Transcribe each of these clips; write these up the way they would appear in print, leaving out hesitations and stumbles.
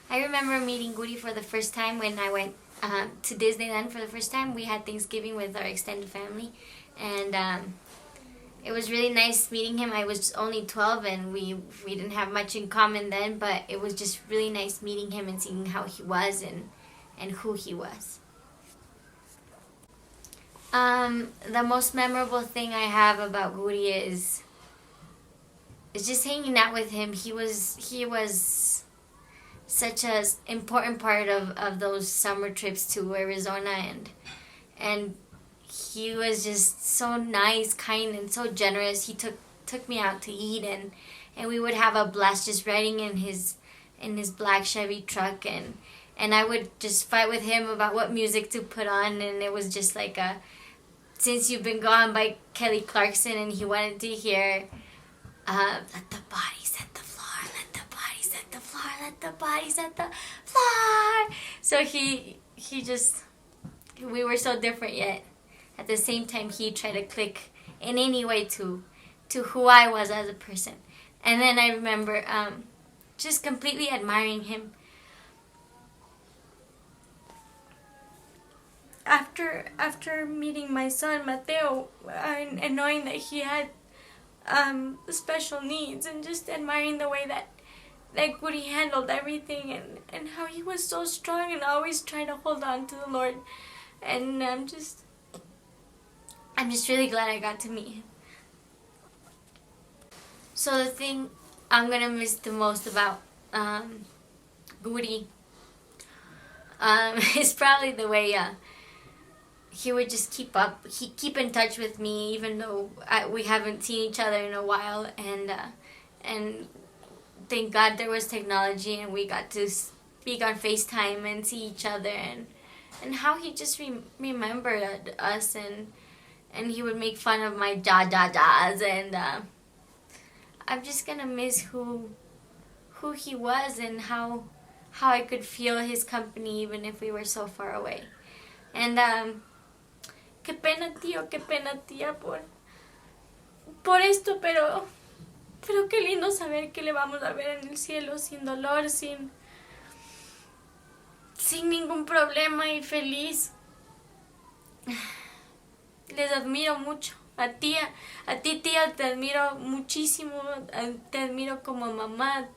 I remember meeting Guri for the first time when I went to Disneyland for the first time. We had Thanksgiving with our extended family, and it was really nice meeting him. I was only 12, and we didn't have much in common then, but it was just really nice meeting him and seeing how he was and who he was. The most memorable thing I have about Guri is just hanging out with him. He was such a important part of those summer trips to Arizona, and he was just so nice, kind, and so generous. He took me out to eat, and we would have a blast just riding in his black Chevy truck, and I would just fight with him about what music to put on, and it was just like a Since You've Been Gone by Kelly Clarkson, and he wanted to hear let the bodies hit the floor, let the bodies hit the floor, let the bodies hit the floor. So he just, we were so different, yet at the same time he tried to click in any way to who I was as a person. And then I remember just completely admiring him. After meeting my son Mateo, and knowing that he had special needs, and just admiring the way that Guri handled everything, and how he was so strong and always trying to hold on to the Lord. And I'm just really glad I got to meet him. So the thing I'm gonna miss the most about Guri is probably the way he would just keep in touch with me, even though we haven't seen each other in a while, and thank God there was technology and we got to speak on FaceTime and see each other, and how he just remembered us, and he would make fun of my ja's, and I'm just gonna miss who he was, and how I could feel his company even if we were so far away. And qué pena tío, qué pena tía por esto, pero qué lindo saber que le vamos a ver en el cielo sin dolor, sin ningún problema y feliz. Les admiro mucho. A ti tía, te admiro muchísimo, te admiro como mamá.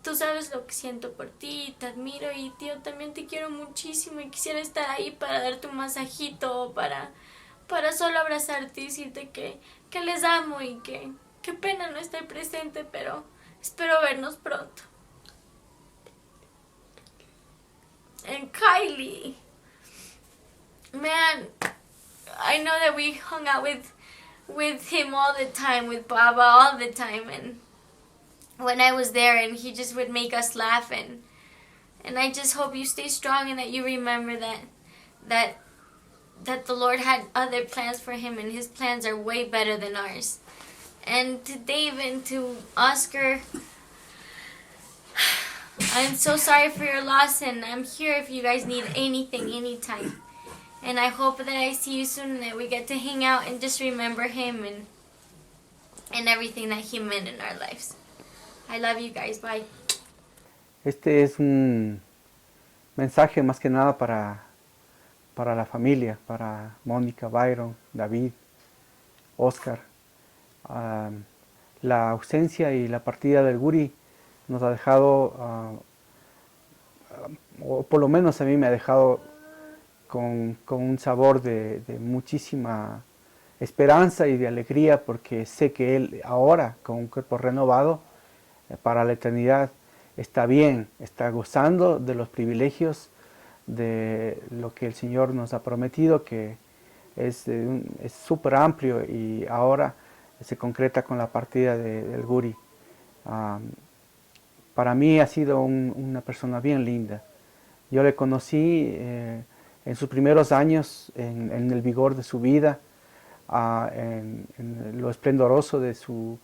Tú sabes lo que siento por ti, te admiro, y tío, también te quiero muchísimo y quisiera estar ahí para darte un masajito, para solo abrazarte y decirte que les amo, y que qué pena no estar presente, pero espero vernos pronto. And Kylie, man, I know that we hung out with him all the time, with Baba all the time, and when I was there, and he just would make us laugh, and I just hope you stay strong, and that you remember that the Lord had other plans for him, and his plans are way better than ours. And to Dave and to Oscar, I'm so sorry for your loss, and I'm here if you guys need anything, anytime. And I hope that I see you soon, and that we get to hang out and just remember him and everything that he meant in our lives. I love you guys. Bye. Este es un mensaje más que nada para la familia, para Mónica, Byron, David, Oscar. La ausencia y la partida del Guri nos ha dejado, o por lo menos a mí me ha dejado con un sabor de muchísima esperanza y de alegría, porque sé que él ahora, con un cuerpo renovado, para la eternidad, está bien, está gozando de los privilegios de lo que el Señor nos ha prometido, que es súper amplio, y ahora se concreta con la partida del Guri. Para mí ha sido una persona bien linda. Yo le conocí en sus primeros años, en el vigor de su vida, en lo esplendoroso de su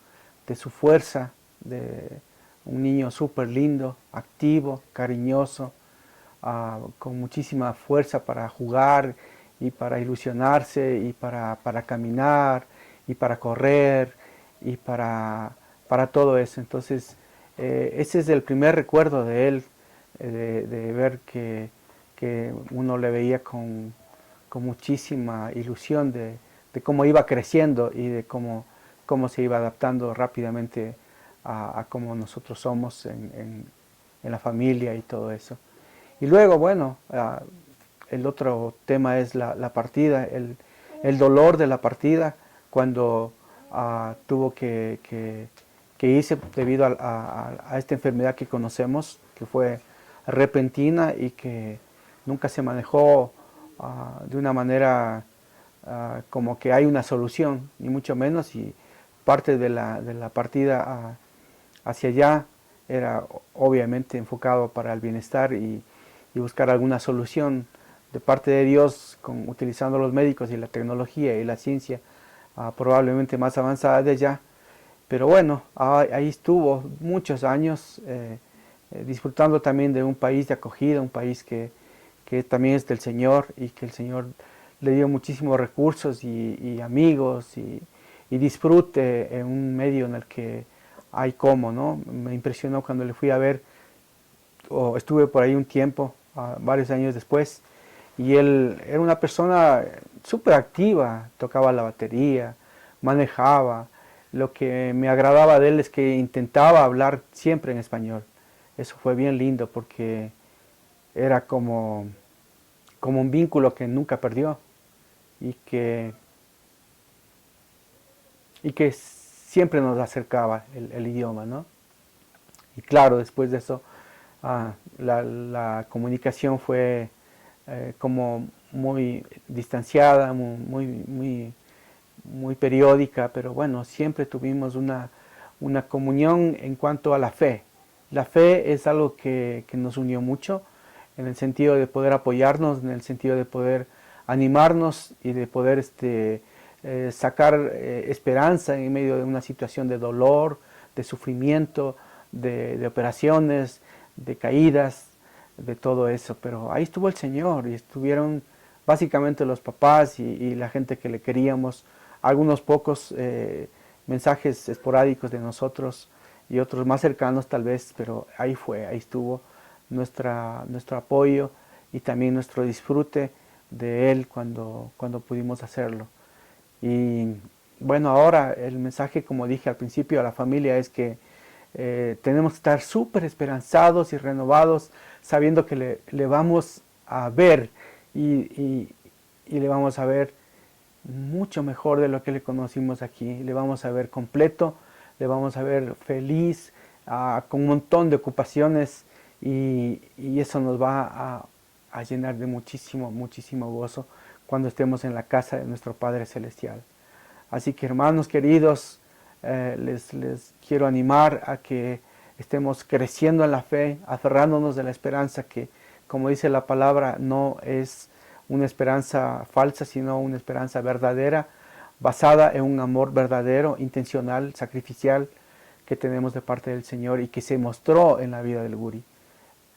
fuerza, de un niño súper lindo, activo, cariñoso, con muchísima fuerza para jugar y para ilusionarse y para caminar y para correr y para todo eso. Entonces ese es el primer recuerdo de él, de ver que uno le veía con muchísima ilusión de cómo iba creciendo y de cómo se iba adaptando rápidamente a cómo nosotros somos en la familia y todo eso. Y luego, bueno, el otro tema es la partida, el dolor de la partida cuando tuvo que irse debido a esta enfermedad que conocemos, que fue repentina y que nunca se manejó de una manera como que hay una solución, ni mucho menos, y parte de la partida hacia allá era obviamente enfocado para el bienestar y buscar alguna solución de parte de Dios utilizando los médicos y la tecnología y la ciencia probablemente más avanzada de allá. Pero bueno, ahí estuvo muchos años disfrutando también de un país de acogida, un país que también es del Señor y que el Señor le dio muchísimos recursos y amigos y disfrute en un medio en el que hay como, ¿no? Me impresionó cuando le fui a ver, o estuve por ahí un tiempo, varios años después, y él era una persona súper activa, tocaba la batería, manejaba. Lo que me agradaba de él es que intentaba hablar siempre en español. Eso fue bien lindo porque era como un vínculo que nunca perdió y que siempre nos acercaba el idioma, ¿no? Y claro, después de eso, la comunicación fue como muy distanciada, muy periódica, pero bueno, siempre tuvimos una comunión en cuanto a la fe. La fe es algo que nos unió mucho, en el sentido de poder apoyarnos, en el sentido de poder animarnos y de poder sacar esperanza en medio de una situación de dolor, de sufrimiento, de operaciones, de caídas, de todo eso. Pero ahí estuvo el Señor y estuvieron básicamente los papás y la gente que le queríamos, algunos pocos mensajes esporádicos de nosotros y otros más cercanos tal vez, pero ahí estuvo nuestro apoyo y también nuestro disfrute de Él cuando pudimos hacerlo. Y bueno, ahora el mensaje, como dije al principio, a la familia es que tenemos que estar súper esperanzados y renovados, sabiendo que le vamos a ver y le vamos a ver mucho mejor de lo que le conocimos aquí. Le vamos a ver completo, le vamos a ver feliz, con un montón de ocupaciones y eso nos va a llenar de muchísimo, muchísimo gozo cuando estemos en la casa de nuestro Padre Celestial. Así que hermanos queridos, les quiero animar a que estemos creciendo en la fe, aferrándonos de la esperanza que, como dice la palabra, no es una esperanza falsa, sino una esperanza verdadera, basada en un amor verdadero, intencional, sacrificial que tenemos de parte del Señor y que se mostró en la vida del Guri,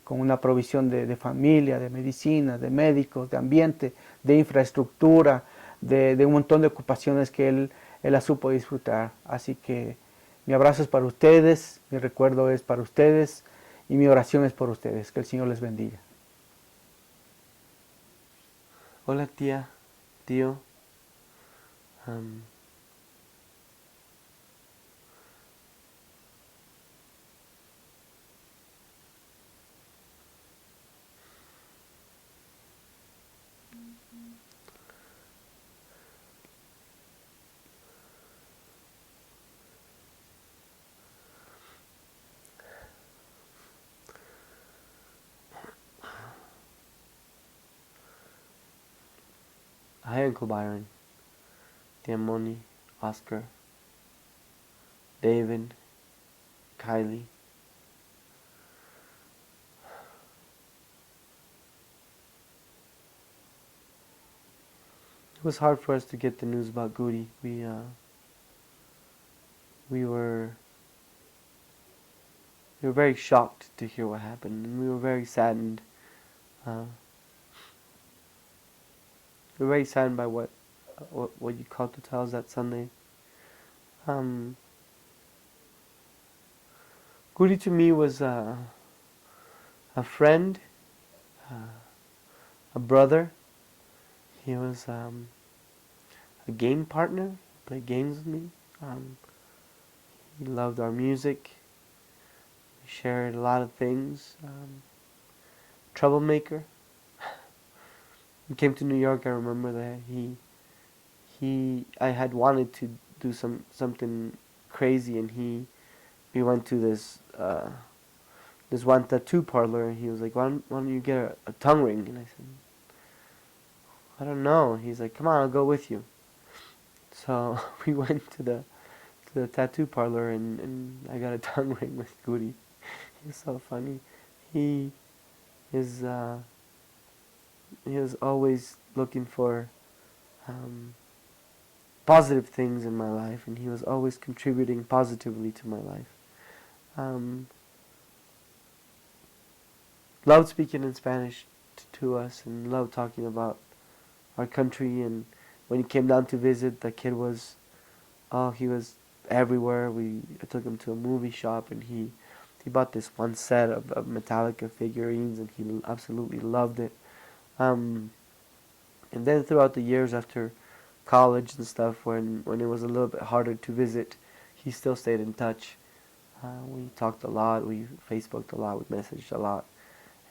con una provisión de familia, de medicina, de médicos, de ambiente, de infraestructura, de un montón de ocupaciones que él la supo disfrutar. Así que mi abrazo es para ustedes, mi recuerdo es para ustedes y mi oración es por ustedes. Que el Señor les bendiga. Hola tía, tío. Hi Uncle Byron, Tia Moni, Oscar, David, Kylie. It was hard for us to get the news about Goody. We were very shocked to hear what happened, and we were very saddened. We were very saddened by what you called to tell us that Sunday. Guri to me was a friend, a brother. He was a game partner, played games with me. He loved our music. We shared a lot of things. Troublemaker. He came to New York. I remember that I had wanted to do something crazy, and we went to this one tattoo parlor, and he was like, why don't you get a tongue ring? And I said, I don't know. He's like, come on, I'll go with you. So we went to the tattoo parlor, and I got a tongue ring with Guri. He's so funny. He is he was always looking for positive things in my life, and he was always contributing positively to my life. Loved speaking in Spanish to us, and loved talking about our country. And when he came down to visit, the kid was, he was everywhere. I took him to a movie shop, and he bought this one set of Metallica figurines, and he absolutely loved it. And then throughout the years after college and stuff, when it was a little bit harder to visit, he still stayed in touch. We talked a lot, we Facebooked a lot, we messaged a lot,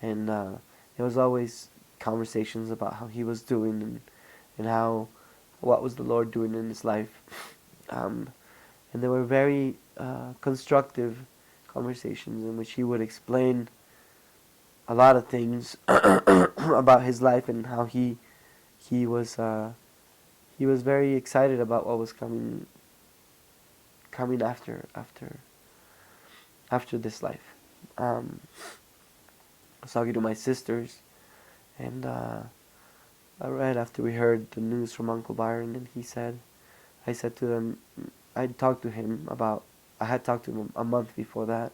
and it was always conversations about how he was doing, and what was the Lord doing in his life. And they were very constructive conversations in which he would explain a lot of things about his life, and how he was very excited about what was coming after this life. I was talking to my sisters, and right after we heard the news from Uncle Byron, and I said to them, I had talked to him a month before that,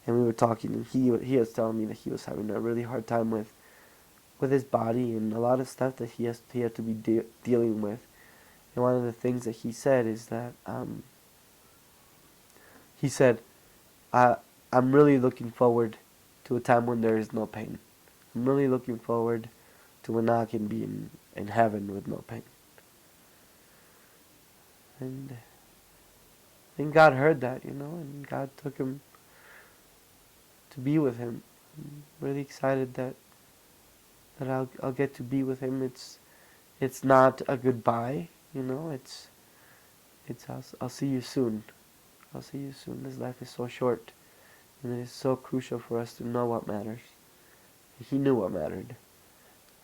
and we were talking, and he was telling me that he was having a really hard time with his body, and a lot of stuff that he had to be dealing with. And one of the things that he said is that he said, I'm really looking forward to a time when there is no pain. I'm really looking forward to when I can be in heaven with no pain. And God heard that, and God took him to be with him. I'm really excited that I'll get to be with him. It's not a goodbye, it's I'll see you soon. I'll see you soon. This life is so short, and it is so crucial for us to know what matters. He knew what mattered.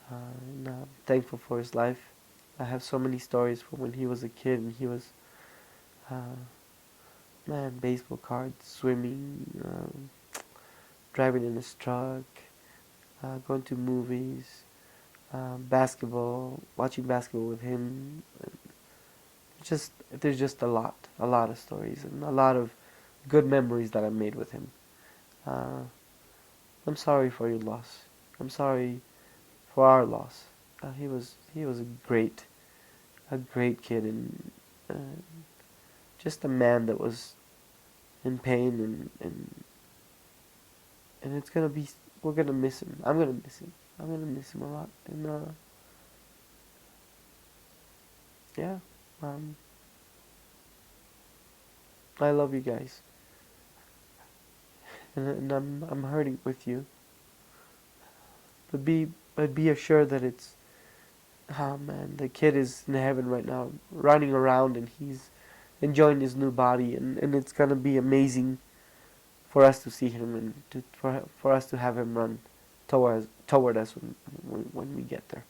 And I'm thankful for his life. I have so many stories from when he was a kid, and he was baseball cards, swimming, driving in his truck, going to movies, basketball, watching basketball with him. There's just a lot of stories, and a lot of good memories that I made with him. I'm sorry for your loss. I'm sorry for our loss. He was a great kid, and just a man that was in pain, and we're gonna miss him. I'm gonna miss him. I'm gonna miss him a lot. And yeah, I love you guys, and I'm hurting with you. But be assured that the kid is in heaven right now, running around, and he's enjoying his new body, and it's gonna be amazing for us to see him, and for us to have him run toward us when we get there.